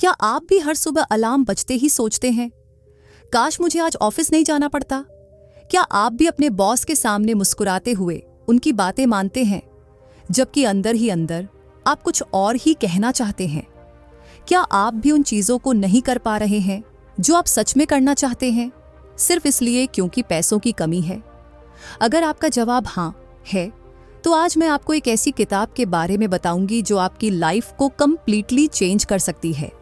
क्या आप भी हर सुबह अलार्म बजते ही सोचते हैं, काश मुझे आज ऑफिस नहीं जाना पड़ता? क्या आप भी अपने बॉस के सामने मुस्कुराते हुए उनकी बातें मानते हैं, जबकि अंदर ही अंदर आप कुछ और ही कहना चाहते हैं? क्या आप भी उन चीजों को नहीं कर पा रहे हैं जो आप सच में करना चाहते हैं, सिर्फ इसलिए क्योंकि पैसों की कमी है? अगर आपका जवाब हाँ है, तो आज मैं आपको एक ऐसी किताब के बारे में बताऊंगी जो आपकी लाइफ को कंप्लीटली चेंज कर सकती है।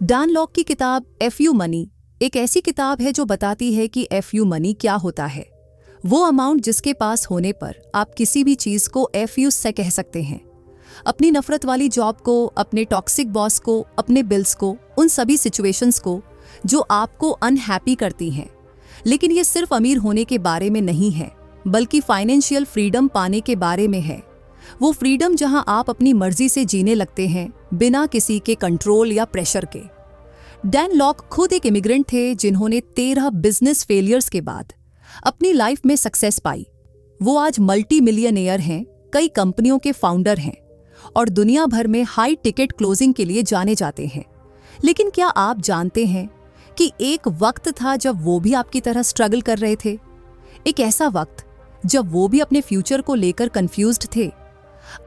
डैन लॉक की किताब एफ.यू. मनी एक ऐसी किताब है जो बताती है कि एफ.यू. मनी क्या होता है। वो अमाउंट जिसके पास होने पर आप किसी भी चीज को एफ.यू. से कह सकते हैं। अपनी नफरत वाली जॉब को, अपने टॉक्सिक बॉस को, अपने बिल्स को, उन सभी सिचुएशंस को जो आपको अनहैप्पी करती हैं। लेकिन ये सिर्फ अमीर होने के बारे में नहीं है, बल्कि फाइनेंशियल फ्रीडम पाने के बारे में है। वो फ्रीडम जहां आप अपनी मर्जी से जीने लगते हैं, बिना किसी के कंट्रोल या प्रेशर के। डैन लॉक खुद एक इमिग्रेंट थे जिन्होंने 13 बिजनेस फेलियर्स के बाद अपनी लाइफ में सक्सेस पाई। वो आज मल्टी मिलियनेयर हैं, कई कंपनियों के फाउंडर हैं और दुनिया भर में हाई टिकट क्लोजिंग के लिए जाने जाते हैं। लेकिन क्या आप जानते हैं कि एक वक्त था जब वो भी आपकी तरह स्ट्रगल कर रहे थे? एक ऐसा वक्त जब वो भी अपने फ्यूचर को लेकर कंफ्यूज्ड थे।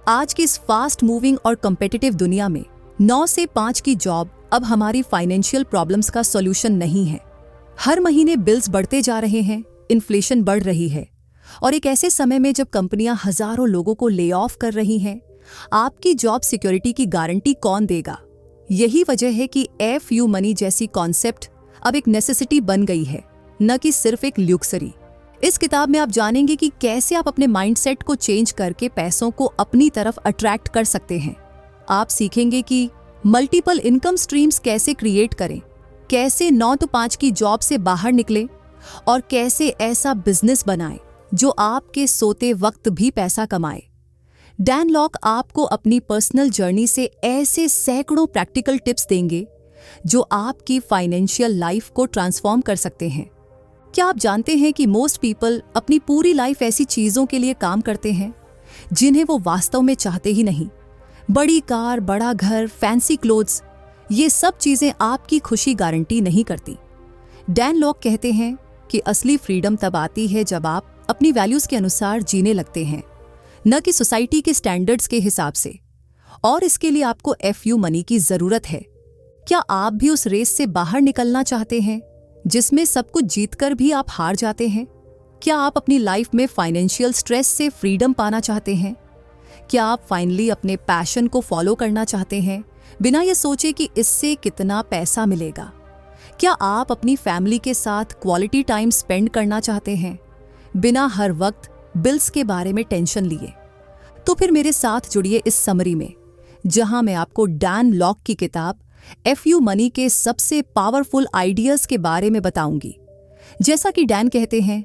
आज की इस फास्ट मूविंग और कम्पिटिटिव दुनिया में 9 से 5 की जॉब अब हमारी फाइनेंशियल प्रॉब्लम्स का सॉल्यूशन नहीं है। हर महीने बिल्स बढ़ते जा रहे हैं, इन्फ्लेशन बढ़ रही है और एक ऐसे समय में जब कंपनियां हजारों लोगों को ले ऑफ कर रही हैं, आपकी जॉब सिक्योरिटी की गारंटी कौन देगा? यही वजह है कि एफ.यू. मनी जैसी कॉन्सेप्ट अब एक नेसेसिटी बन गई है, न कि सिर्फ एक लग्जरी। इस किताब में आप जानेंगे कि कैसे आप अपने माइंडसेट को चेंज करके पैसों को अपनी तरफ अट्रैक्ट कर सकते हैं। आप सीखेंगे कि मल्टीपल इनकम स्ट्रीम्स कैसे क्रिएट करें, कैसे 9 to 5 की जॉब से बाहर निकलें और कैसे ऐसा बिजनेस बनाएं जो आपके सोते वक्त भी पैसा कमाए। डैन लॉक आपको अपनी पर्सनल जर्नी से ऐसे सैकड़ों प्रैक्टिकल टिप्स देंगे जो आपकी फाइनेंशियल लाइफ को ट्रांसफॉर्म कर सकते हैं। क्या आप जानते हैं कि मोस्ट पीपल अपनी पूरी लाइफ ऐसी चीजों के लिए काम करते हैं जिन्हें वो वास्तव में चाहते ही नहीं? बड़ी कार, बड़ा घर, फैंसी क्लोथ्स, ये सब चीजें आपकी खुशी गारंटी नहीं करती। डैन लॉक कहते हैं कि असली फ्रीडम तब आती है जब आप अपनी वैल्यूज के अनुसार जीने लगते हैं, न कि सोसाइटी के स्टैंडर्ड्स के हिसाब से। और इसके लिए आपको एफ.यू. मनी की जरूरत है। क्या आप भी उस रेस से बाहर निकलना चाहते हैं जिसमें सब कुछ जीतकर भी आप हार जाते हैं? क्या आप अपनी लाइफ में फाइनेंशियल स्ट्रेस से फ्रीडम पाना चाहते हैं? क्या आप फाइनली अपने पैशन को फॉलो करना चाहते हैं, बिना ये सोचे कि इससे कितना पैसा मिलेगा? क्या आप अपनी फैमिली के साथ क्वालिटी टाइम स्पेंड करना चाहते हैं, बिना हर वक्त बिल्स के बारे में टेंशन लिए? तो फिर मेरे साथ जुड़िए इस समरी में, जहां मैं आपको डैन लॉक की किताब एफ.यू. मनी के सबसे पावरफुल आइडियाज के बारे में बताऊंगी। जैसा कि डैन कहते हैं,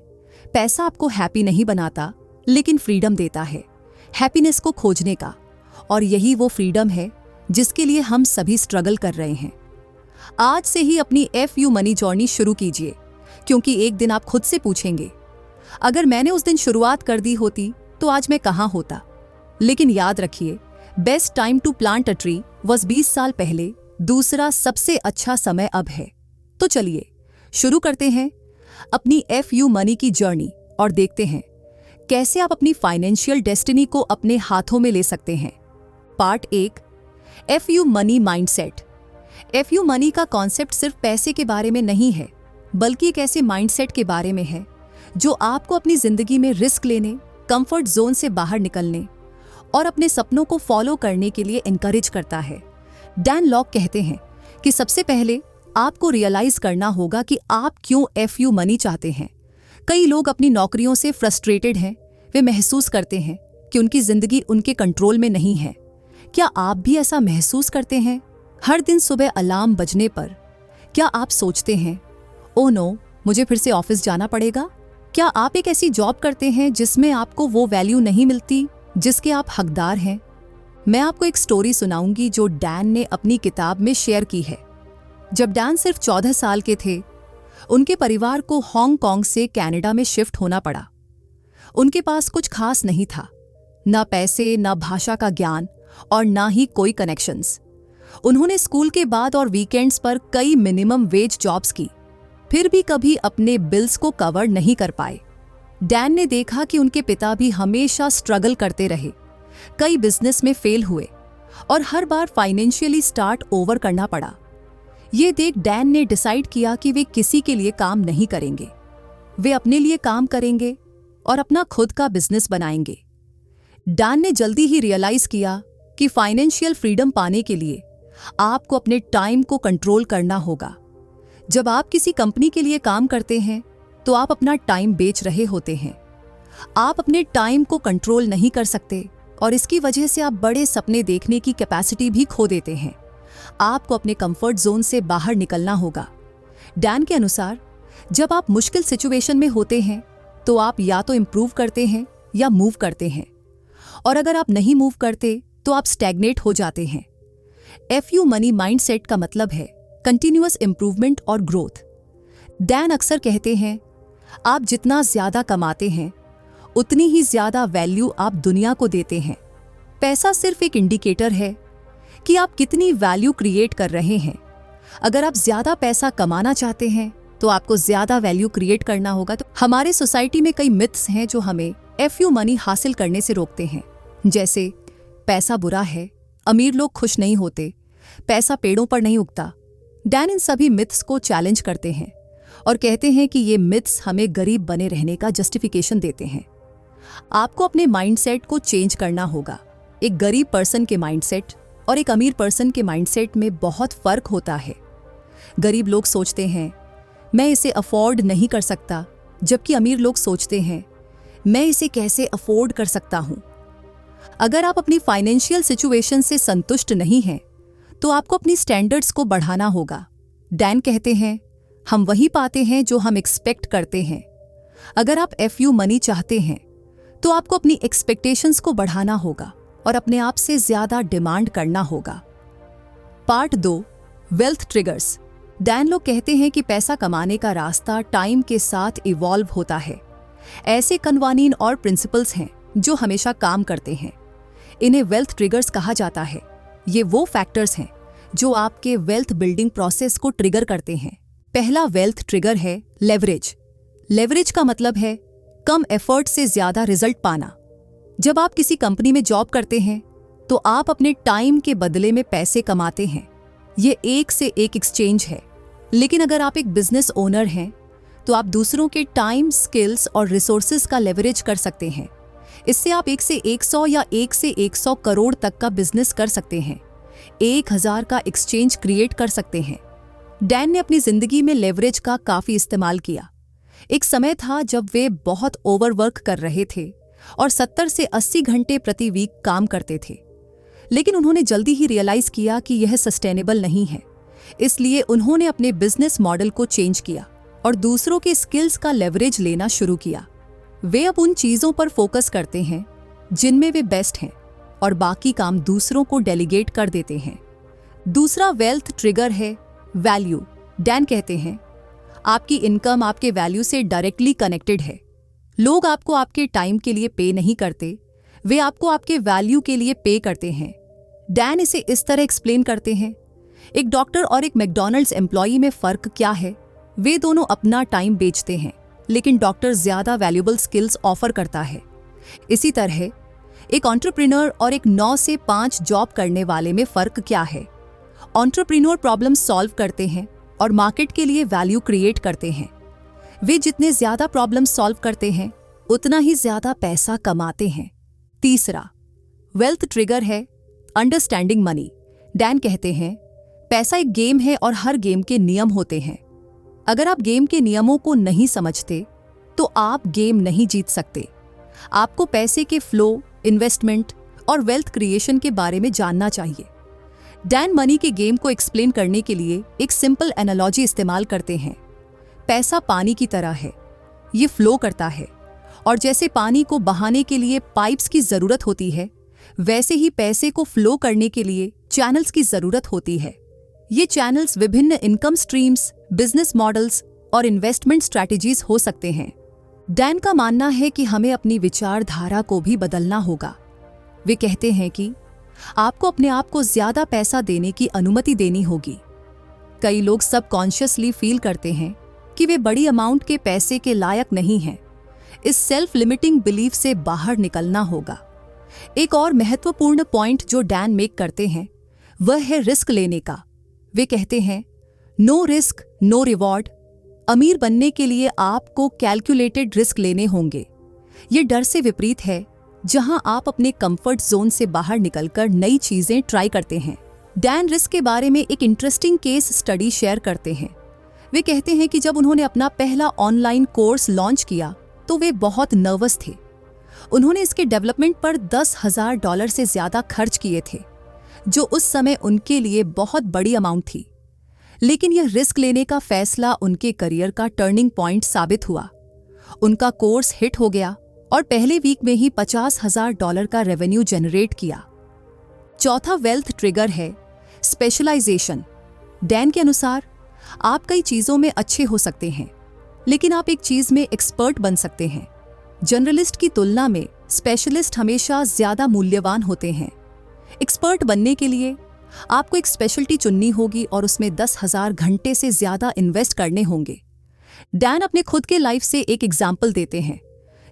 पैसा आपको हैप्पी नहीं बनाता, लेकिन फ्रीडम देता है हैप्पीनेस को खोजने का। और यही वो फ्रीडम है जिसके लिए हम सभी स्ट्रगल कर रहे हैं। आज से ही अपनी एफ.यू. मनी जर्नी शुरू कीजिए, क्योंकि एक दिन आप खुद से पूछेंगे, अगर मैंने उस दिन शुरुआत कर दी होती तो आज मैं कहां होता? लेकिन याद रखिए, best time to plant a tree was 20 साल पहले, दूसरा सबसे अच्छा समय अब है। तो चलिए शुरू करते हैं अपनी एफ.यू. मनी की जर्नी और देखते हैं कैसे आप अपनी फाइनेंशियल डेस्टिनी को अपने हाथों में ले सकते हैं। Part 1, FU. Money mindset. FU. Money का कॉन्सेप्ट सिर्फ पैसे के बारे में नहीं है, बल्कि एक ऐसे माइंडसेट के बारे में है जो आपको अपनी जिंदगी में रिस्क लेने, कंफर्ट जोन से बाहर निकलने और अपने सपनों को फॉलो करने के लिए एनकरेज करता है। डैन लॉक कहते हैं कि सबसे पहले आपको रियलाइज करना होगा कि आप क्यों एफ.यू. मनी चाहते हैं। कई लोग अपनी नौकरियों से फ्रस्ट्रेटेड हैं। वे महसूस करते हैं कि उनकी जिंदगी उनके कंट्रोल में नहीं है। क्या आप भी ऐसा महसूस करते हैं? हर दिन सुबह अलार्म बजने पर क्या आप सोचते हैं, ओह नो, मुझे फिर से ऑफिस जाना पड़ेगा? क्या आप एक ऐसी जॉब करते हैं जिसमें आपको वो वैल्यू नहीं मिलती जिसके आप हकदार हैं? मैं आपको एक स्टोरी सुनाऊंगी जो डैन ने अपनी किताब में शेयर की है। जब डैन सिर्फ 14 साल के थे, उनके परिवार को हांगकांग से कनाडा में शिफ्ट होना पड़ा। उनके पास कुछ खास नहीं था, ना पैसे, ना भाषा का ज्ञान और ना ही कोई कनेक्शंस। उन्होंने स्कूल के बाद और वीकेंड्स पर कई मिनिमम वेज जॉब्स की, फिर भी कभी अपने बिल्स को कवर नहीं कर पाए। डैन ने देखा कि उनके पिता भी हमेशा स्ट्रगल करते रहे, कई बिजनेस में फेल हुए और हर बार फाइनेंशियली स्टार्ट ओवर करना पड़ा। ये देख डैन ने डिसाइड किया कि वे किसी के लिए काम नहीं करेंगे, वे अपने लिए काम करेंगे और अपना खुद का बिजनेस बनाएंगे। डैन ने जल्दी ही रियलाइज किया कि फाइनेंशियल फ्रीडम पाने के लिए आपको अपने टाइम को कंट्रोल करना होगा। जब आप किसी कंपनी के लिए काम करते हैं तो आप अपना टाइम बेच रहे होते हैं। आप अपने टाइम को कंट्रोल नहीं कर सकते और इसकी वजह से आप बड़े सपने देखने की कैपेसिटी भी खो देते हैं। आपको अपने कंफर्ट जोन से बाहर निकलना होगा। डैन के अनुसार जब आप मुश्किल सिचुएशन में होते हैं तो आप या तो इंप्रूव करते हैं या मूव करते हैं, और अगर आप नहीं मूव करते तो आप स्टैग्नेट हो जाते हैं। FU मनी माइंडसेट का मतलब है कंटिन्यूअस इंप्रूवमेंट और ग्रोथ। डैन अक्सर कहते हैं, आप जितना ज्यादा कमाते हैं उतनी ही ज्यादा वैल्यू आप दुनिया को देते हैं। पैसा सिर्फ एक इंडिकेटर है कि आप कितनी वैल्यू क्रिएट कर रहे हैं। अगर आप ज्यादा पैसा कमाना चाहते हैं तो आपको ज्यादा वैल्यू क्रिएट करना होगा। तो हमारे सोसाइटी में कई मिथ्स हैं जो हमें FU मनी हासिल करने से रोकते हैं, जैसे पैसा बुरा है, अमीर लोग खुश नहीं होते, पैसा पेड़ों पर नहीं उगता। डैन इन सभी मिथ्स को चैलेंज करते हैं और कहते हैं कि ये मिथ्स हमें गरीब बने रहने का जस्टिफिकेशन देते हैं। आपको अपने माइंडसेट को चेंज करना होगा। एक गरीब पर्सन के माइंडसेट और एक अमीर पर्सन के माइंडसेट में बहुत फर्क होता है। गरीब लोग सोचते हैं मैं इसे अफोर्ड नहीं कर सकता, जबकि अमीर लोग सोचते हैं मैं इसे कैसे अफोर्ड कर सकता हूं। अगर आप अपनी फाइनेंशियल सिचुएशन से संतुष्ट नहीं हैं तो आपको अपनी स्टैंडर्ड्स को बढ़ाना होगा। डैन कहते हैं हम वही पाते हैं जो हम एक्सपेक्ट करते हैं। अगर आप FU मनी चाहते हैं तो आपको अपनी एक्सपेक्टेशंस को बढ़ाना होगा और अपने आप से ज्यादा डिमांड करना होगा। Part 2, wealth triggers. डैन लोग कहते हैं कि पैसा कमाने का रास्ता टाइम के साथ इवॉल्व होता है। ऐसे कन्वानीन और प्रिंसिपल्स हैं जो हमेशा काम करते हैं। इन्हें वेल्थ ट्रिगर्स कहा जाता है। ये वो फैक्टर्स हैं जो आपके वेल्थ बिल्डिंग प्रोसेस को ट्रिगर करते हैं। पहला वेल्थ ट्रिगर है लेवरेज। लेवरेज का मतलब है कम एफर्ट से ज्यादा रिजल्ट पाना। जब आप किसी कंपनी में जॉब करते हैं तो आप अपने टाइम के बदले में पैसे कमाते हैं। ये एक से एक एक्सचेंज है। लेकिन अगर आप एक बिजनेस ओनर हैं तो आप दूसरों के टाइम, स्किल्स और रिसोर्सेज का लेवरेज कर सकते हैं। इससे आप 1 से 100 या 1 से 100 करोड़ तक का बिजनेस कर सकते हैं। 1000 का एक्सचेंज क्रिएट कर सकते हैं। डैन ने अपनी जिंदगी में लेवरेज का काफी इस्तेमाल किया। एक समय था जब वे बहुत ओवरवर्क कर रहे थे और 70 से 80 घंटे प्रति वीक काम करते थे। लेकिन उन्होंने जल्दी ही रियलाइज किया कि यह सस्टेनेबल नहीं है। इसलिए उन्होंने अपने बिजनेस मॉडल को चेंज किया और दूसरों के स्किल्स का लेवरेज लेना शुरू किया। वे अब उन चीजों पर फोकस करते हैं जिनमें वे बेस्ट हैं और बाकी काम दूसरों को डेलीगेट कर देते हैं। दूसरा वेल्थ ट्रिगर है वैल्यू। डैन कहते हैं आपकी इनकम आपके वैल्यू से डायरेक्टली कनेक्टेड है। लोग आपको आपके टाइम के लिए पे नहीं करते, वे आपको आपके वैल्यू के लिए पे करते हैं। डैन इसे इस तरह एक्सप्लेन करते हैं, एक डॉक्टर और एक मैकडॉनल्ड्स एम्प्लॉई में फर्क क्या है? वे दोनों अपना टाइम बेचते हैं, लेकिन डॉक्टर ज्यादा वैल्यूएबल स्किल्स ऑफर करता है। इसी तरह एक एंटरप्रेन्योर और एक 9 से 5 जॉब करने वाले में फर्क क्या है? एंटरप्रेन्योर प्रॉब्लम सॉल्व करते हैं और मार्केट के लिए वैल्यू क्रिएट करते हैं। वे जितने ज्यादा प्रॉब्लम सॉल्व करते हैं उतना ही ज्यादा पैसा कमाते हैं। तीसरा वेल्थ ट्रिगर है अंडरस्टैंडिंग मनी। डैन कहते हैं पैसा एक गेम है और हर गेम के नियम होते हैं। अगर आप गेम के नियमों को नहीं समझते तो आप गेम नहीं जीत सकते। आपको पैसे के फ्लो, इन्वेस्टमेंट और वेल्थ क्रिएशन के बारे में जानना चाहिए। डैन मनी के गेम को एक्सप्लेन करने के लिए एक सिंपल एनालॉजी इस्तेमाल करते हैं। पैसा पानी की तरह है, ये फ्लो करता है और जैसे पानी को बहाने के लिए पाइप्स की जरूरत होती है, वैसे ही पैसे को फ्लो करने के लिए चैनल्स की जरूरत होती है। ये चैनल्स विभिन्न इनकम स्ट्रीम्स, बिजनेस मॉडल्स और इन्वेस्टमेंट स्ट्रैटेजीज हो सकते हैं। डैन का मानना है कि हमें अपनी विचारधारा को भी बदलना होगा। वे कहते हैं कि आपको अपने आप को ज्यादा पैसा देने की अनुमति देनी होगी। कई लोग सबकॉन्शियसली फील करते हैं कि वे बड़ी अमाउंट के पैसे के लायक नहीं हैं। इस सेल्फ लिमिटिंग बिलीफ से बाहर निकलना होगा। एक और महत्वपूर्ण पॉइंट जो डैन मेक करते हैं वह है रिस्क लेने का। वे कहते हैं, नो रिस्क नो रिवॉर्ड। अमीर बनने के लिए आपको कैलकुलेटेड रिस्क लेने होंगे। ये डर से विपरीत है, जहां आप अपने कंफर्ट जोन से बाहर निकलकर नई चीजें ट्राई करते हैं। डैन रिस्क के बारे में एक इंटरेस्टिंग केस स्टडी शेयर करते हैं। वे कहते हैं कि जब उन्होंने अपना पहला ऑनलाइन कोर्स लॉन्च किया तो वे बहुत नर्वस थे। उन्होंने इसके डेवलपमेंट पर $10,000 से ज्यादा खर्च किए थे, जो उस समय उनके लिए बहुत बड़ी अमाउंट थी। लेकिन यह रिस्क लेने का फैसला उनके करियर का टर्निंग पॉइंट साबित हुआ। उनका कोर्स हिट हो गया और पहले वीक में ही $50,000 का रेवेन्यू जनरेट किया। चौथा वेल्थ ट्रिगर है स्पेशलाइजेशन। डैन के अनुसार आप कई चीजों में अच्छे हो सकते हैं, लेकिन आप एक चीज में एक्सपर्ट बन सकते हैं। जनरलिस्ट की तुलना में स्पेशलिस्ट हमेशा ज्यादा मूल्यवान होते हैं। एक्सपर्ट बनने के लिए आपको एक स्पेशलिटी चुननी होगी और उसमें 10,000 घंटे से ज्यादा इन्वेस्ट करने होंगे। डैन अपने खुद के लाइफ से एक एग्जाम्पल देते हैं।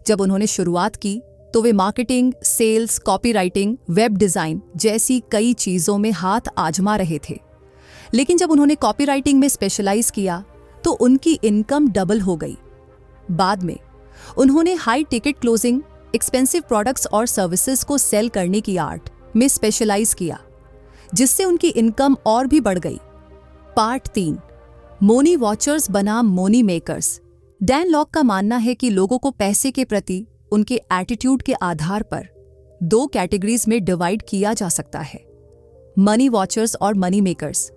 जब उन्होंने शुरुआत की तो वे marketing, sales, copywriting, web design जैसी कई चीजों में हाथ आजमा रहे थे। लेकिन जब उन्होंने कॉपीराइटिंग में स्पेशलाइज किया तो उनकी इनकम डबल हो गई। बाद में उन्होंने high ticket closing, expensive products और सर्विसेज को सेल करने की आर्ट में स्पेशलाइज किया, जिससे उनकी इनकम और भी बढ़ गई। पार्ट 3, मोनी वॉचर्स बनाम मोनी मेकर्स। डैन लॉक का मानना है कि लोगों को पैसे के प्रति उनके एटीट्यूड के आधार पर 2 कैटेगरीज में डिवाइड किया जा सकता है, मनी वॉचर्स और मनी मेकर्स।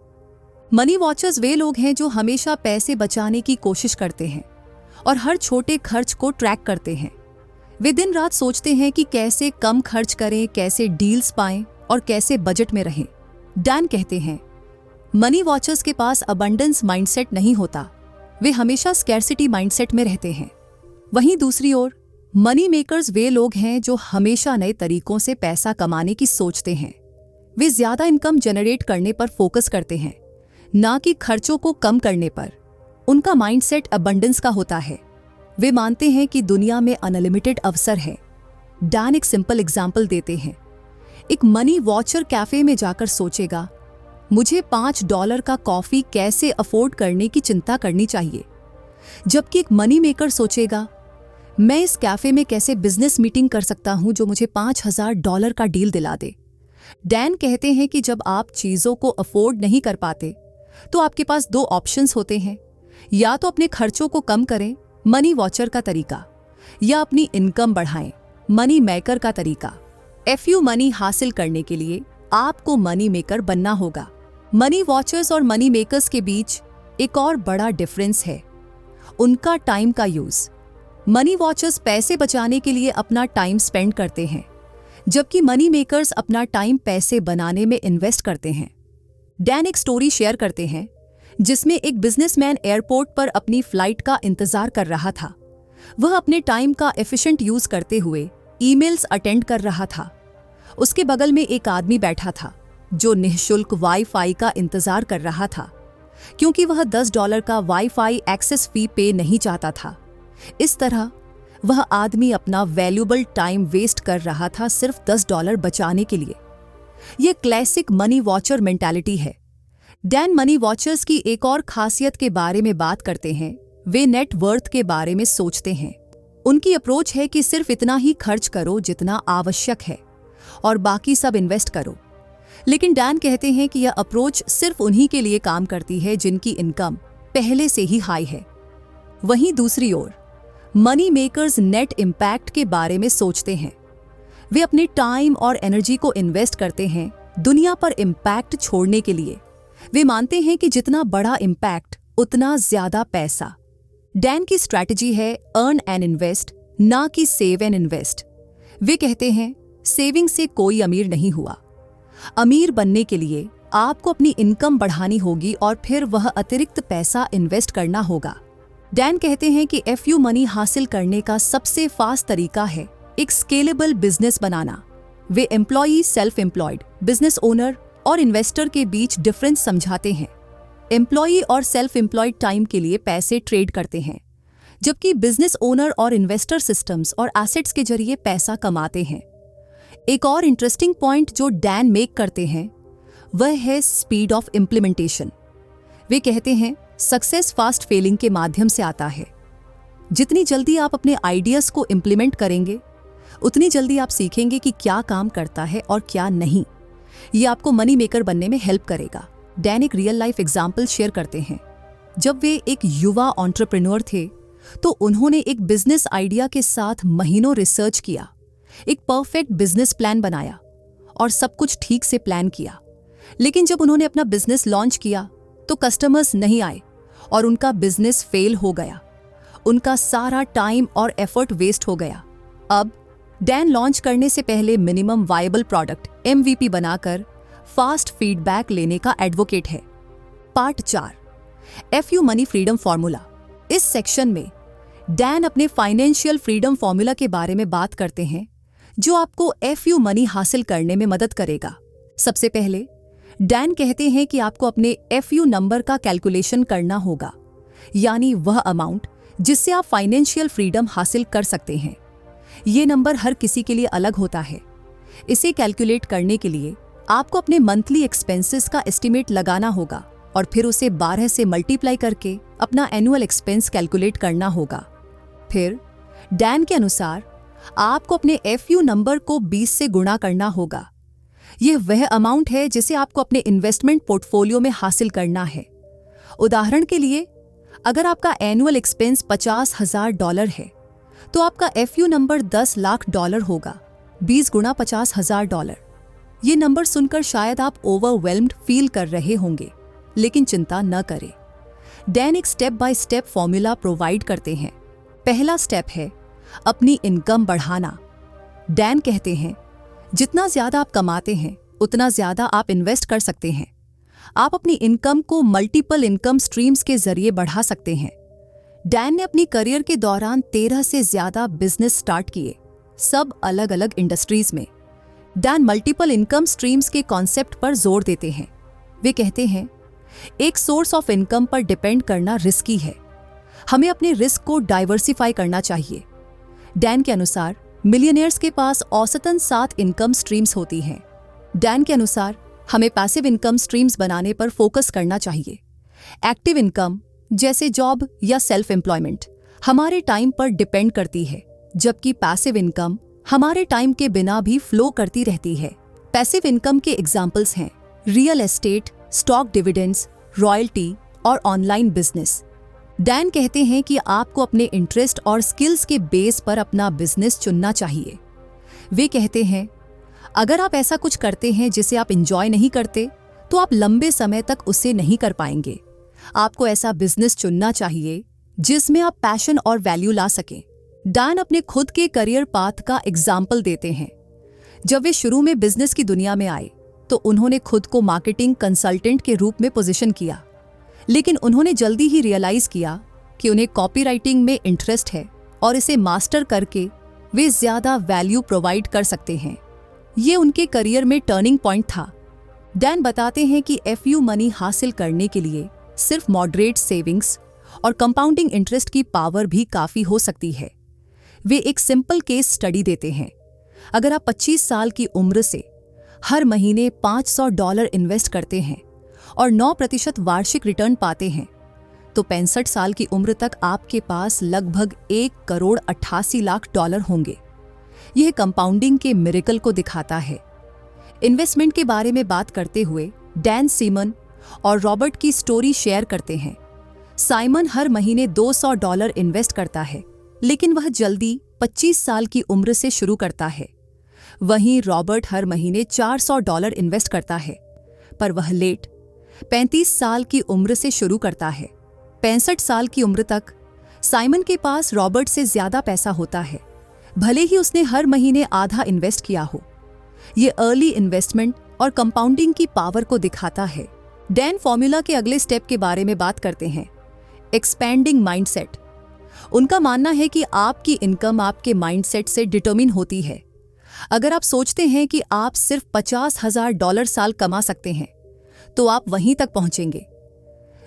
मनी वॉचर्स वे लोग हैं जो हमेशा पैसे बचाने की कोशिश करते हैं और हर छोटे खर्च को ट्रैक करते हैं। वे दिन रात सोचते हैं कि कैसे कम खर्च करें, कैसे डील्स पाएं और कैसे बजट में रहें। डैन कहते हैं, मनी वॉचर्स के पास अबंडेंस माइंडसेट नहीं होता, वे हमेशा स्कैर्सिटी माइंडसेट में रहते हैं। वहीं दूसरी ओर मनी मेकर्स वे लोग हैं जो हमेशा नए तरीकों से पैसा कमाने की सोचते हैं। वे ज्यादा इनकम जनरेट करने पर फोकस करते हैं, ना कि खर्चों को कम करने पर। उनका माइंडसेट अबंडेंस का होता है। वे मानते हैं कि दुनिया में अनलिमिटेड अवसर है। डैन एक सिंपल एग्जाम्पल देते हैं। एक मनी वॉचर कैफे में जाकर सोचेगा, मुझे $5 का कॉफी कैसे अफोर्ड करने की चिंता करनी चाहिए, जबकि एक मनी मेकर सोचेगा, मैं इस कैफे में कैसे बिजनेस मीटिंग कर सकता हूं जो मुझे $5,000 का डील दिला दे। डैन कहते हैं कि जब आप चीजों को अफोर्ड नहीं कर पाते तो आपके पास 2 ऑप्शंस होते हैं, या तो अपने खर्चों को कम करें, मनी वॉचर का तरीका, या अपनी इनकम बढ़ाएं, मनी मेकर का तरीका। FU मनी हासिल करने के लिए आपको मनी मेकर बनना होगा। मनी वॉचर्स और मनी मेकर्स के बीच एक और बड़ा डिफरेंस है, उनका टाइम का यूज। मनी वॉचर्स पैसे बचाने के लिए अपना टाइम स्पेंड करते हैं, जबकि मनी मेकर्स अपना टाइम पैसे बनाने में इन्वेस्ट करते हैं। डैन एक स्टोरी शेयर करते हैं जिसमें एक बिजनेसमैन एयरपोर्ट पर अपनी फ्लाइट का इंतजार कर रहा था। वह अपने टाइम का एफिशिएंट यूज करते हुए ईमेल्स अटेंड कर रहा था। उसके बगल में एक आदमी बैठा था जो निःशुल्क वाईफाई का इंतजार कर रहा था, क्योंकि वह $10 का वाईफाई एक्सेस फी पे नहीं चाहता था। इस तरह वह आदमी अपना वैल्यूबल टाइम वेस्ट कर रहा था सिर्फ $10 बचाने के लिए। यह क्लासिक मनी वॉचर मेंटालिटी है। डैन मनी वॉचर्स की एक और खासियत के बारे में बात करते हैं। वे नेट वर्थ के बारे में सोचते हैं। उनकी अप्रोच है कि सिर्फ इतना ही खर्च करो जितना आवश्यक है और बाकी सब इन्वेस्ट करो। लेकिन डैन कहते हैं कि यह अप्रोच सिर्फ उन्हीं के लिए काम करती है जिनकी इनकम पहले से ही हाई है। वहीं दूसरी ओर मनी मेकर्स नेट इम्पैक्ट के बारे में सोचते हैं। वे अपने टाइम और एनर्जी को इन्वेस्ट करते हैं दुनिया पर इम्पैक्ट छोड़ने के लिए। वे मानते हैं कि जितना बड़ा इम्पैक्ट उतना ज्यादा पैसा। डैन की स्ट्रैटेजी है अर्न एंड इन्वेस्ट, ना कि सेव एंड इन्वेस्ट। वे कहते हैं सेविंग से कोई अमीर नहीं हुआ। अमीर बनने के लिए आपको अपनी इनकम बढ़ानी होगी और फिर वह अतिरिक्त पैसा इन्वेस्ट करना होगा। डैन कहते हैं कि FU मनी हासिल करने का सबसे फास्ट तरीका है एक स्केलेबल बिजनेस बनाना। वे employee, self employed, business owner और इन्वेस्टर के बीच डिफरेंस समझाते हैं। एम्प्लॉई और सेल्फ एम्प्लॉयड टाइम के लिए पैसे ट्रेड करते हैं, जबकि बिजनेस ओनर और इन्वेस्टर सिस्टम्स और एसेट्स के जरिए पैसा कमाते हैं। एक और इंटरेस्टिंग पॉइंट जो डैन मेक करते हैं वह है स्पीड ऑफ इम्प्लीमेंटेशन। वे कहते हैं सक्सेस फास्ट फेलिंग के माध्यम से आता है। जितनी जल्दी आप अपने आइडियाज को इम्प्लीमेंट करेंगे उतनी जल्दी आप सीखेंगे कि क्या काम करता है और क्या नहीं। ये आपको मनी मेकर बनने में हेल्प करेगा। डैन एक रियल लाइफ एग्जाम्पल शेयर करते हैं। जब वे एक युवा एंटरप्रेन्योर थे तो उन्होंने एक बिजनेस आइडिया के साथ महीनों रिसर्च किया, एक परफेक्ट बिजनेस प्लान बनाया और सब कुछ ठीक से प्लान किया। लेकिन जब उन्होंने अपना बिजनेस लॉन्च किया तो कस्टमर्स नहीं आए और उनका बिजनेस फेल हो गया। उनका सारा टाइम और एफर्ट वेस्ट हो गया। अब डैन लॉन्च करने से पहले मिनिमम वायबल प्रोडक्ट MVP बनाकर फास्ट फीडबैक लेने का एडवोकेट है। Part 4, FU money freedom formula. इस सेक्शन में डैन अपने फाइनेंशियल फ्रीडम फॉर्मूला के बारे में बात करते हैं जो आपको FU मनी हासिल करने में मदद करेगा। सबसे पहले डैन कहते हैं कि आपको अपने FU नंबर का कैलकुलेशन करना होगा, यानी वह अमाउंट जिससे आप फाइनेंशियल फ्रीडम हासिल कर सकते हैं। ये नंबर हर किसी के लिए अलग होता है। इसे कैलकुलेट करने के लिए आपको अपने मंथली एक्सपेंसेस का एस्टीमेट लगाना होगा और फिर उसे 12 से मल्टीप्लाई करके अपना एनुअल एक्सपेंस कैलकुलेट करना होगा। फिर डैन के अनुसार आपको अपने FU नंबर को 20 से गुणा करना होगा। यह वह अमाउंट है जिसे आपको अपने इन्वेस्टमेंट पोर्टफोलियो में हासिल करना है। उदाहरण के लिए, अगर आपका एनुअल एक्सपेंस $50,000 है तो आपका FU नंबर $10 लाख होगा। 20 गुणा $50,000। ये नंबर सुनकर शायद आप ओवरवेल्म्ड फील कर रहे होंगे, लेकिन चिंता न करें। डैन एक step by step formula provide करते हैं। पहला स्टेप है अपनी इनकम बढ़ाना। डैन कहते हैं जितना ज्यादा आप कमाते हैं उतना ज्यादा आप इन्वेस्ट कर सकते हैं। आप अपनी इनकम को मल्टीपल इनकम स्ट्रीम्स के जरिए बढ़ा सकते हैं। डैन ने अपनी करियर के दौरान 13 से ज्यादा बिजनेस स्टार्ट किए, सब अलग अलग इंडस्ट्रीज में। डैन मल्टीपल इनकम स्ट्रीम्स के कॉन्सेप्ट पर जोर देते हैं। वे कहते हैं एक सोर्स ऑफ इनकम पर डिपेंड करना रिस्की है, हमें अपने रिस्क को डाइवर्सिफाई करना चाहिए। डैन के अनुसार मिलियनियर्स के पास औसतन 7 इनकम स्ट्रीम्स होती हैं। डैन के अनुसार हमें पैसिव इनकम स्ट्रीम्स बनाने पर फोकस करना चाहिए। एक्टिव इनकम जैसे जॉब या सेल्फ एम्प्लॉयमेंट हमारे टाइम पर डिपेंड करती है, जबकि पैसिव इनकम हमारे टाइम के बिना भी फ्लो करती रहती है। पैसिव इनकम के एग्जाम्पल्स हैं real estate, stock dividends, royalty और ऑनलाइन बिजनेस। डैन कहते हैं कि आपको अपने इंटरेस्ट और स्किल्स के बेस पर अपना बिजनेस चुनना चाहिए। वे कहते हैं अगर आप ऐसा कुछ करते हैं जिसे आप एंजॉय नहीं करते तो आप लंबे समय तक उसे नहीं कर पाएंगे। आपको ऐसा बिजनेस चुनना चाहिए जिसमें आप पैशन और वैल्यू ला सकें। डैन अपने खुद के करियर पाथ का एग्जाम्पल देते हैं। जब वे शुरू में बिजनेस की दुनिया में आए तो उन्होंने खुद को मार्केटिंग कंसल्टेंट के रूप में पोजीशन किया, लेकिन उन्होंने जल्दी ही रियलाइज किया कि उन्हें कॉपीराइटिंग में इंटरेस्ट है और इसे मास्टर करके वे ज्यादा वैल्यू प्रोवाइड कर सकते हैं। ये उनके करियर में टर्निंग पॉइंट था। डैन बताते हैं कि FU मनी हासिल करने के लिए सिर्फ मॉडरेट सेविंग्स और कंपाउंडिंग इंटरेस्ट की पावर भी काफी हो सकती है। वे एक सिंपल केस स्टडी देते हैं। अगर आप 25 साल की उम्र से हर महीने $500 इन्वेस्ट करते हैं और 9% वार्षिक रिटर्न पाते हैं तो 65 साल की उम्र तक आपके पास लगभग $1,88,00,000 होंगे। यह कंपाउंडिंग के मिरेकल को दिखाता है। इन्वेस्टमेंट के बारे में बात करते हुए डैन सीमन और रॉबर्ट की स्टोरी शेयर करते हैं। साइमन हर महीने $200 इन्वेस्ट करता है, लेकिन वह जल्दी 25 साल की उम्र से शुरू करता है। वहीं रॉबर्ट हर महीने $400 इन्वेस्ट करता है, पर वह लेट 35 साल की उम्र से शुरू करता है। 65 साल की उम्र तक साइमन के पास रॉबर्ट से ज्यादा पैसा होता है, भले ही उसने हर महीने आधा इन्वेस्ट किया हो। ये अर्ली इन्वेस्टमेंट और कंपाउंडिंग की पावर को दिखाता है। डैन फॉर्मूला के अगले स्टेप के बारे में बात करते हैं, एक्सपैंडिंग माइंडसेट। उनका मानना है कि आपकी इनकम आपके माइंडसेट से डिटरमिन होती है। अगर आप सोचते हैं कि आप सिर्फ $50,000 साल कमा सकते हैं तो आप वहीं तक पहुंचेंगे।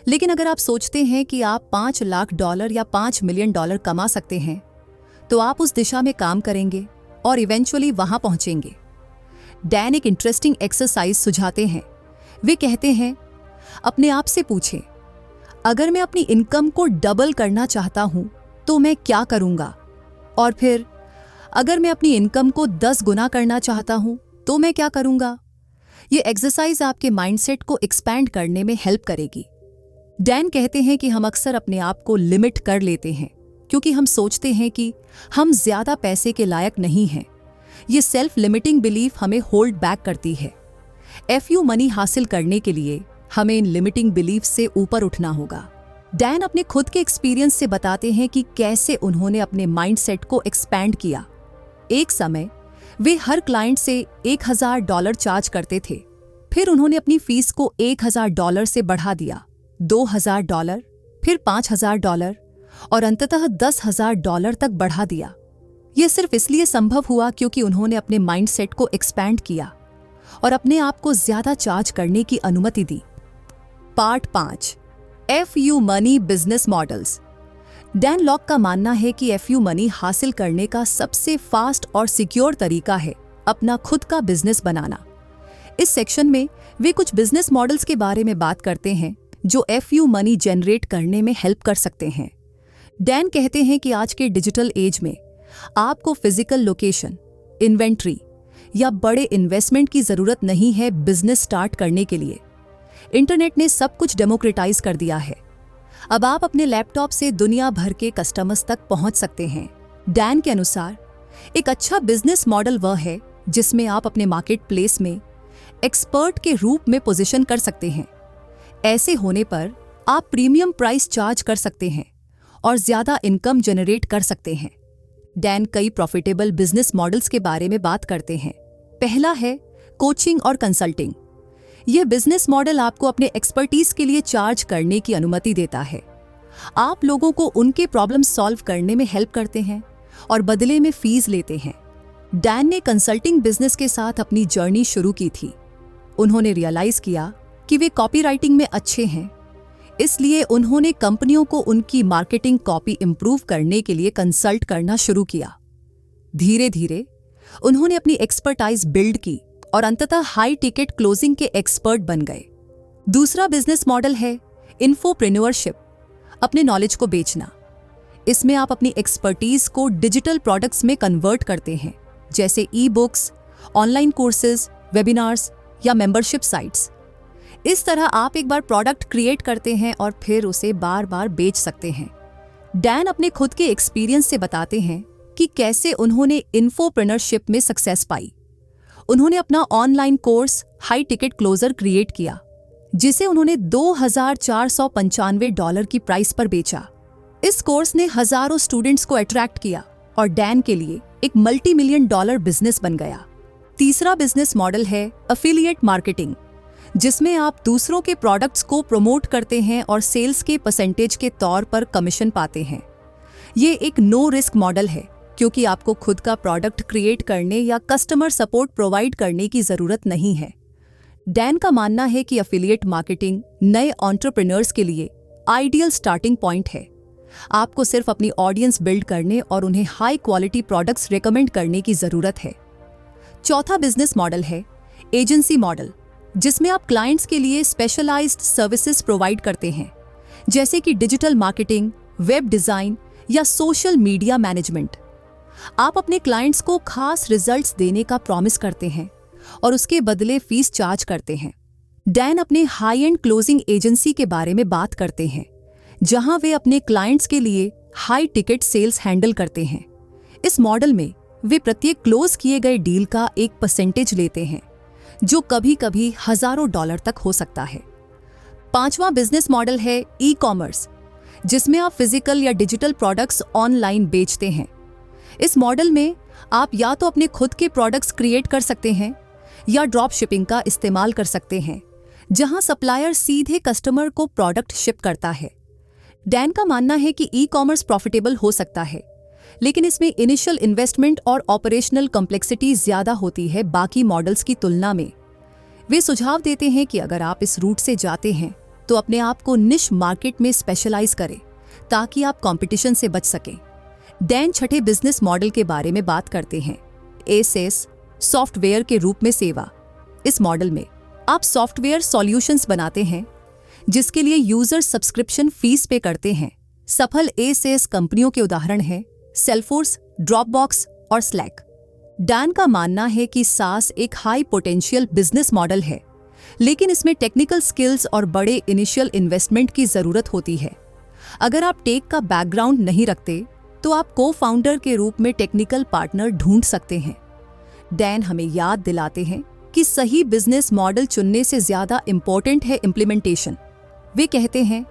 लेकिन अगर आप सोचते हैं कि आप $5 लाख या $5 मिलियन कमा सकते हैं तो आप उस दिशा में काम करेंगे और इवेंचुअली वहां पहुंचेंगे। डैन एक इंटरेस्टिंग एक्सरसाइज सुझाते हैं। वे कहते हैं, अपने आप से पूछें, अगर मैं अपनी इनकम को डबल करना चाहता हूं तो मैं क्या करूंगा? और फिर अगर मैं अपनी इनकम को 10 गुना करना चाहता हूं तो मैं क्या करूंगा? ये एक्सरसाइज आपके माइंडसेट को एक्सपैंड करने में हेल्प करेगी। डैन कहते हैं कि हम अक्सर अपने आप को लिमिट कर लेते हैं क्योंकि हम सोचते हैं कि हम ज्यादा पैसे के लायक नहीं हैं। ये सेल्फ लिमिटिंग बिलीफ हमें होल्ड बैक करती है। FU मनी हासिल करने के लिए हमें इन लिमिटिंग बिलीफ से ऊपर उठना होगा। डैन अपने खुद के एक्सपीरियंस से बताते हैं कि कैसे उन्होंने अपने माइंडसेट को एक्सपैंड किया। एक समय वे हर क्लाइंट से $1,000 चार्ज करते थे। फिर उन्होंने अपनी फीस को $1,000 से बढ़ा दिया, $2,000, फिर $5,000 और अंततः $10,000 तक बढ़ा दिया। यह सिर्फ इसलिए संभव हुआ क्योंकि उन्होंने अपने माइंडसेट को एक्सपैंड किया और अपने आप को ज्यादा चार्ज करने की अनुमति दी। Part 5, FU money business models. Dan Lok का मानना है कि FU मनी हासिल करने का सबसे फास्ट और सिक्योर तरीका है अपना खुद का बिजनेस बनाना। इस सेक्शन में वे कुछ बिजनेस मॉडल्स के बारे में बात करते हैं जो FU मनी जनरेट करने में हेल्प कर सकते हैं। डैन कहते हैं कि आज के डिजिटल एज में आपको फिजिकल लोकेशन, इन्वेंट्री या बड़े इन्वेस्टमेंट की जरूरत नहीं है बिजनेस स्टार्ट करने के लिए। इंटरनेट ने सब कुछ डेमोक्रेटाइज कर दिया है। अब आप अपने लैपटॉप से दुनिया भर के कस्टमर्स तक पहुंच सकते हैं। डैन के अनुसार एक अच्छा बिजनेस मॉडल वह है जिसमें आप अपने मार्केट प्लेस में एक्सपर्ट के रूप में पोजीशन कर सकते हैं। ऐसे होने पर आप प्रीमियम प्राइस चार्ज कर सकते हैं और ज्यादा इनकम जनरेट कर सकते हैं। डैन कई प्रॉफिटेबल बिजनेस मॉडल्स के बारे में बात करते हैं। पहला है कोचिंग और कंसल्टिंग। यह बिजनेस मॉडल आपको अपने एक्सपर्टीज के लिए चार्ज करने की अनुमति देता है। आप लोगों को उनके प्रॉब्लम सॉल्व करने में हेल्प करते हैं और बदले में फीस लेते हैं। डैन ने कंसल्टिंग बिजनेस के साथ अपनी जर्नी शुरू की थी। उन्होंने रियलाइज किया कि वे कॉपीराइटिंग में अच्छे हैं, इसलिए उन्होंने कंपनियों को उनकी मार्केटिंग कॉपी इंप्रूव करने के लिए कंसल्ट करना शुरू किया। धीरे धीरे उन्होंने अपनी एक्सपर्टाइज बिल्ड की और अंततः हाई टिकट क्लोजिंग के एक्सपर्ट बन गए। दूसरा बिजनेस मॉडल है इन्फोप्रेन्योरशिप, अपने नॉलेज को बेचना। इसमें आप अपनी एक्सपर्टीज को डिजिटल प्रोडक्ट्स में कन्वर्ट करते हैं, जैसे ई-बुक्स, ऑनलाइन कोर्सेज, वेबिनार्स या मेंबरशिप साइट्स। इस तरह आप एक बार प्रोडक्ट क्रिएट करते हैं और फिर उसे बार बार बेच सकते हैं। डैन अपने खुद के एक्सपीरियंस से बताते हैं कि कैसे उन्होंने इन्फोप्रेन्योरशिप में सक्सेस पाई। उन्होंने अपना online course high ticket closer create किया, जिसे उन्होंने $2,495 की प्राइस पर बेचा। इस कोर्स ने हजारों स्टूडेंट्स को अट्रैक्ट किया और डैन के लिए एक $multi-million बिजनेस बन गया। तीसरा बिजनेस मॉडल है एफिलिएट मार्केटिंग, जिसमें आप दूसरों के प्रोडक्ट्स को प्रमोट करते हैं और सेल्स के परसेंटेज के तौर पर कमीशन पाते हैं। ये एक नो रिस्क मॉडल है क्योंकि आपको खुद का प्रोडक्ट क्रिएट करने या कस्टमर सपोर्ट प्रोवाइड करने की जरूरत नहीं है। डैन का मानना है कि एफिलिएट मार्केटिंग नए एंटरप्रेन्योर्स के लिए आइडियल स्टार्टिंग पॉइंट है। आपको सिर्फ अपनी ऑडियंस बिल्ड करने और उन्हें हाई क्वालिटी प्रोडक्ट्स रेकमेंड करने की जरूरत है। चौथा बिजनेस मॉडल है एजेंसी मॉडल, जिसमें आप क्लाइंट्स के लिए स्पेशलाइज्ड सर्विसेज प्रोवाइड करते हैं, जैसे कि डिजिटल मार्केटिंग, वेब डिजाइन या सोशल मीडिया मैनेजमेंट। आप अपने क्लाइंट्स को खास रिजल्ट्स देने का प्रॉमिस करते हैं और उसके बदले फीस चार्ज करते हैं। डैन अपने हाई एंड क्लोजिंग एजेंसी के बारे में बात करते हैं, जहां वे अपने क्लाइंट्स के लिए हाई टिकट सेल्स हैंडल करते हैं। इस मॉडल में वे प्रत्येक क्लोज किए गए डील का एक परसेंटेज लेते हैं, जो कभी कभी हजारों डॉलर तक हो सकता है। पांचवा बिजनेस मॉडल है ई कॉमर्स, जिसमें आप फिजिकल या डिजिटल प्रोडक्ट्स ऑनलाइन बेचते हैं। इस मॉडल में आप या तो अपने खुद के प्रोडक्ट्स क्रिएट कर सकते हैं या ड्रॉप शिपिंग का इस्तेमाल कर सकते हैं, जहां सप्लायर सीधे कस्टमर को प्रोडक्ट शिप करता है। डैन का मानना है कि ई कॉमर्स प्रॉफिटेबल हो सकता है, लेकिन इसमें इनिशियल इन्वेस्टमेंट और ऑपरेशनल कॉम्प्लेक्सिटी ज़्यादा होती है बाकी मॉडल्स की तुलना में। वे सुझाव देते हैं कि अगर आप इस रूट से जाते हैं तो अपने आप को निश मार्केट में स्पेशलाइज करें ताकि आप कंपटीशन से बच सकें। डैन छठे बिजनेस मॉडल के बारे में बात करते हैं, एसएस, सॉफ्टवेयर के रूप में सेवा। इस मॉडल में आप सॉफ्टवेयर सॉल्यूशंस बनाते हैं जिसके लिए यूजर सब्सक्रिप्शन फीस पे करते हैं। सफल एसएस कंपनियों के उदाहरण हैं सेल्सफोर्स, ड्रॉपबॉक्स और स्लैक। डैन का मानना है कि सास एक हाई पोटेंशियल बिजनेस मॉडल है, लेकिन इसमें टेक्निकल स्किल्स और बड़े इनिशियल इन्वेस्टमेंट की जरूरत होती है। अगर आप टेक का बैकग्राउंड नहीं रखते तो आप को फाउंडर के रूप में टेक्निकल पार्टनर ढूंढ सकते हैं। डैन हमें याद दिलाते हैं कि सही बिजनेस मॉडल चुनने से ज्यादा इंपॉर्टेंट है इम्प्लीमेंटेशन। वे कहते हैं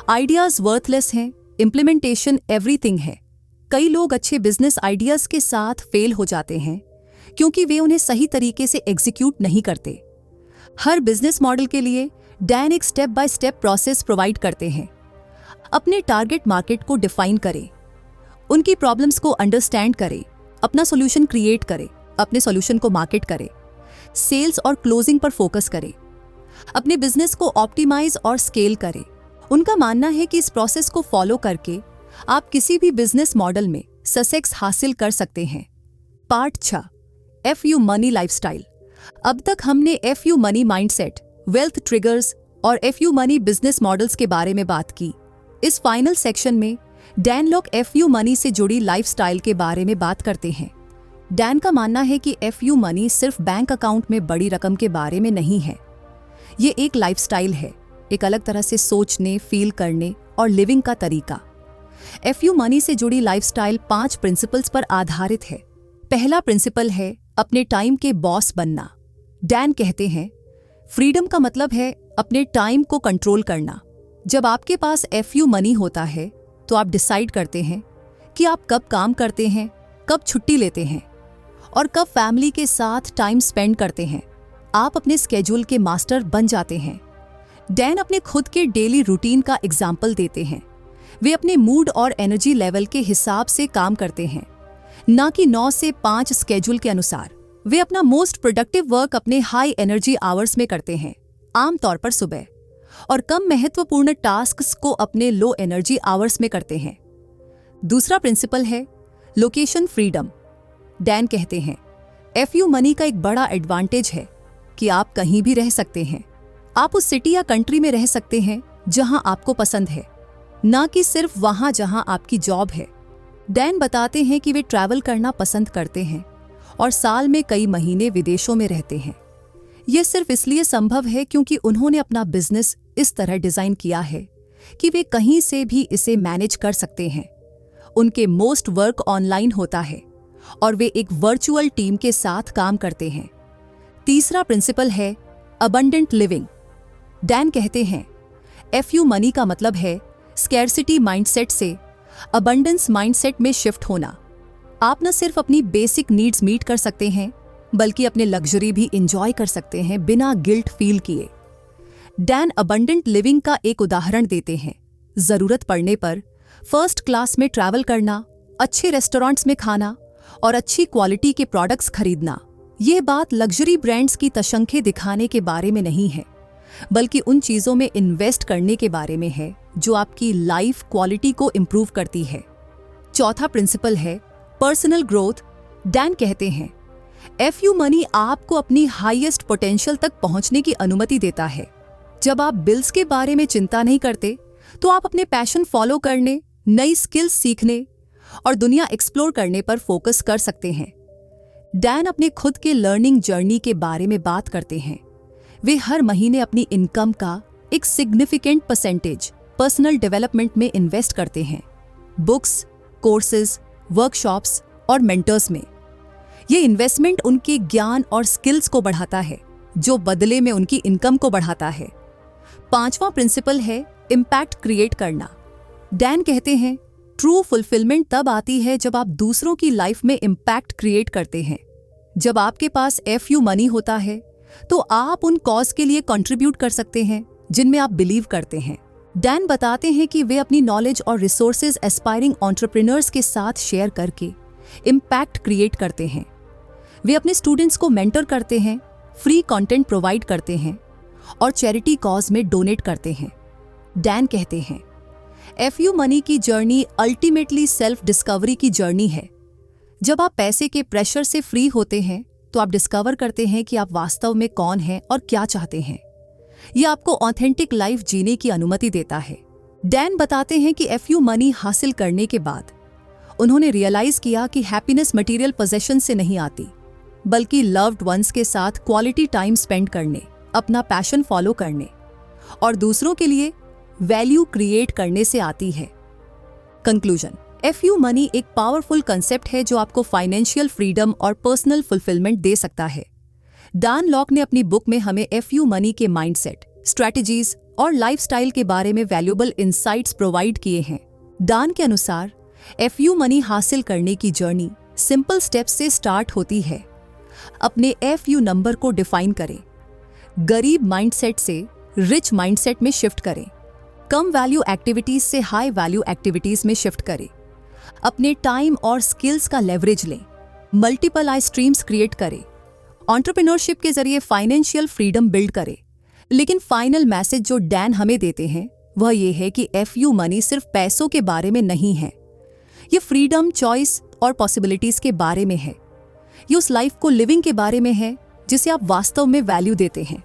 आइडियाज वर्थलेस हैं, इम्प्लीमेंटेशन एवरीथिंग है। कई लोग अच्छे बिजनेस आइडियाज के साथ फेल हो जाते हैं क्योंकि वे उन्हें सही तरीके से एग्जीक्यूट नहीं करते। हर बिजनेस मॉडल के लिए डैन एक step by step process provide करते हैं। अपने टारगेट मार्केट को डिफाइन करें, उनकी प्रॉब्लम्स को अंडरस्टैंड करें, अपना सॉल्यूशन क्रिएट करें, अपने सॉल्यूशन को मार्केट करें, सेल्स और क्लोजिंग पर फोकस करें, अपने बिजनेस को ऑप्टिमाइज और स्केल करें। उनका मानना है कि इस प्रोसेस को फॉलो करके आप किसी भी बिजनेस मॉडल में सक्सेस हासिल कर सकते हैं। Part 6, FU money lifestyle. अब तक हमने FU money mindset, wealth triggers और FU मनी बिजनेस मॉडल्स के बारे में बात की। इस फाइनल सेक्शन में डैन लॉक FU मनी से जुड़ी लाइफस्टाइल के बारे में बात करते हैं। डैन का मानना है कि FU मनी सिर्फ बैंक अकाउंट में बड़ी रकम के बारे में नहीं है, ये एक लाइफस्टाइल है, एक अलग तरह से सोचने, फील करने और लिविंग का तरीका। FU मनी से जुड़ी लाइफस्टाइल 5 प्रिंसिपल्स पर आधारित है। पहला प्रिंसिपल है अपने टाइम के बॉस बनना। डैन कहते हैं फ्रीडम का मतलब है अपने टाइम को कंट्रोल करना। जब आपके पास FU मनी होता है तो आप डिसाइड करते हैं कि आप कब काम करते हैं, कब छुट्टी लेते हैं और कब फैमिली के साथ टाइम स्पेंड करते हैं। आप अपने स्केड्यूल के मास्टर बन जाते हैं। डैन अपने खुद के डेली रूटीन का एग्जाम्पल देते हैं। वे अपने मूड और एनर्जी लेवल के हिसाब से काम करते हैं, ना कि 9 से 5 स्केड्यूल के अनुसार। वे अपना मोस्ट प्रोडक्टिव वर्क अपने हाई एनर्जी आवर्स में करते हैं, आमतौर पर सुबह, और कम महत्वपूर्ण टास्क्स को अपने लो एनर्जी आवर्स में करते हैं। दूसरा प्रिंसिपल है लोकेशन फ्रीडम। डैन कहते हैं FU मनी का एक बड़ा एडवांटेज है कि आप कहीं भी रह सकते हैं। आप उस सिटी या कंट्री में रह सकते हैं जहां आपको पसंद है, ना कि सिर्फ वहां जहां आपकी जॉब है। डैन बताते हैं कि वे ट्रैवल करना पसंद करते हैं और साल में कई महीने विदेशों में रहते हैं। यह सिर्फ इसलिए संभव है क्योंकि उन्होंने अपना बिजनेस इस तरह डिजाइन किया है कि वे कहीं से भी इसे मैनेज कर सकते हैं। उनके मोस्ट वर्क ऑनलाइन होता है और वे एक वर्चुअल टीम के साथ काम करते हैं। तीसरा प्रिंसिपल है अबंडेंट लिविंग। डैन कहते हैं FU मनी का मतलब है स्कैर्सिटी माइंडसेट से अबंडेंस माइंडसेट में शिफ्ट होना। आप न सिर्फ अपनी बेसिक नीड्स मीट कर सकते हैं बल्कि अपने लग्जरी भी इंजॉय कर सकते हैं बिना गिल्ट फील किए। डैन अबंडेंट लिविंग का एक उदाहरण देते हैं। जरूरत पड़ने पर फर्स्ट क्लास में ट्रैवल करना, अच्छे रेस्टोरेंट्स में खाना और अच्छी क्वालिटी के प्रोडक्ट्स खरीदना। ये बात लग्जरी ब्रांड्स की तशंखे दिखाने के बारे में नहीं है, बल्कि उन चीजों में इन्वेस्ट करने के बारे में है जो आपकी लाइफ क्वालिटी को इंप्रूव करती है। चौथा प्रिंसिपल है पर्सनल ग्रोथ। डैन कहते हैं FU मनी आपको अपनी हाईएस्ट पोटेंशियल तक पहुंचने की अनुमति देता है। जब आप बिल्स के बारे में चिंता नहीं करते तो आप अपने पैशन फॉलो करने, नई स्किल्स सीखने और दुनिया एक्सप्लोर करने पर फोकस कर सकते हैं। डैन अपने खुद के लर्निंग जर्नी के बारे में बात करते हैं। वे हर महीने अपनी इनकम का एक सिग्निफिकेंट परसेंटेज पर्सनल डेवलपमेंट में इन्वेस्ट करते हैं, बुक्स, कोर्सेज, वर्कशॉप्स और मेंटर्स में। ये इन्वेस्टमेंट उनके ज्ञान और स्किल्स को बढ़ाता है, जो बदले में उनकी इनकम को बढ़ाता है। पांचवा प्रिंसिपल है इम्पैक्ट क्रिएट करना। डैन कहते हैं ट्रू फुलफिलमेंट तब आती है जब आप दूसरों की लाइफ में इम्पैक्ट क्रिएट करते हैं। जब आपके पास FU मनी होता है तो आप उन कॉज के लिए कंट्रीब्यूट कर सकते हैं जिनमें आप बिलीव करते हैं। डैन बताते हैं कि वे अपनी नॉलेज और रिसोर्सेज एस्पायरिंग एंटरप्रेन्योर्स के साथ शेयर करके इम्पैक्ट क्रिएट करते हैं। वे अपने स्टूडेंट्स को मेंटर करते हैं, फ्री कंटेंट प्रोवाइड करते हैं और चैरिटी कॉज में डोनेट करते हैं। डैन कहते हैं, FU मनी की जर्नी अल्टीमेटली सेल्फ डिस्कवरी की जर्नी है। जब आप पैसे के प्रेशर से फ्री होते हैं तो आप डिस्कवर करते हैं कि आप वास्तव में कौन हैं और क्या चाहते हैं। यह आपको ऑथेंटिक लाइफ जीने की अनुमति देता है। डैन बताते हैं कि FU मनी हासिल करने के बाद उन्होंने रियलाइज किया कि हैप्पीनेस मटेरियल पोजेशन से नहीं आती, बल्कि लव्ड वंस के साथ क्वालिटी टाइम स्पेंड करने, अपना पैशन फॉलो करने और दूसरों के लिए वैल्यू क्रिएट करने से आती है। कंक्लूजन, FU मनी एक पावरफुल कंसेप्ट है जो आपको फाइनेंशियल फ्रीडम और पर्सनल फुलफिलमेंट दे सकता है। डैन लॉक ने अपनी बुक में हमें FU मनी के माइंडसेट, स्ट्रैटेजीज और लाइफस्टाइल के बारे में वैल्यूएबल इंसाइट्स प्रोवाइड किए हैं। डैन के अनुसार FU मनी हासिल करने की जर्नी सिंपल स्टेप्स से स्टार्ट होती है। अपने FU नंबर को डिफाइन करें, गरीब माइंडसेट से रिच माइंडसेट में शिफ्ट करें, कम वैल्यू एक्टिविटीज से हाई वैल्यू एक्टिविटीज में शिफ्ट करें, अपने टाइम और स्किल्स का लेवरेज लें, मल्टीपल आई स्ट्रीम्स क्रिएट करें, एंटरप्रेन्योरशिप के जरिए फाइनेंशियल फ्रीडम बिल्ड करें। लेकिन फाइनल मैसेज जो डैन हमें देते हैं वह ये है कि FU मनी सिर्फ पैसों के बारे में नहीं है। ये फ्रीडम, चॉइस और पॉसिबिलिटीज के बारे में है। ये उस लाइफ को लिविंग के बारे में है जिसे आप वास्तव में वैल्यू देते हैं।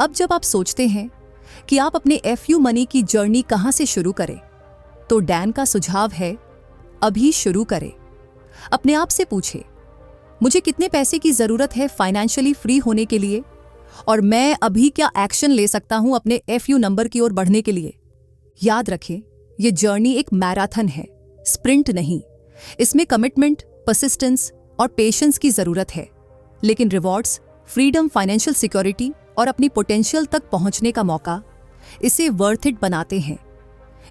अब जब आप सोचते हैं कि आप अपने FU मनी की जर्नी कहां से शुरू करें, तो डैन का सुझाव है, अभी शुरू करें। अपने आप से पूछें, मुझे कितने पैसे की जरूरत है फाइनेंशियली फ्री होने के लिए, और मैं अभी क्या एक्शन ले सकता हूं अपने FU नंबर की ओर बढ़ने के लिए। याद रखें, यह जर्नी एक मैराथन है, स्प्रिंट नहीं। इसमें कमिटमेंट, परसिस्टेंस और पेशेंस की जरूरत है, लेकिन रिवॉर्ड्स, फ्रीडम, फाइनेंशियल सिक्योरिटी और अपनी पोटेंशियल तक पहुंचने का मौका इसे वर्थ इट बनाते हैं।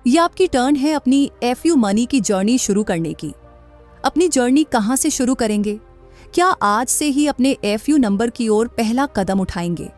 यह आपकी टर्न है अपनी FU मनी की जर्नी शुरू करने की। अपनी जर्नी कहां से शुरू करेंगे? क्या आज से ही अपने FU नंबर की ओर पहला कदम उठाएंगे?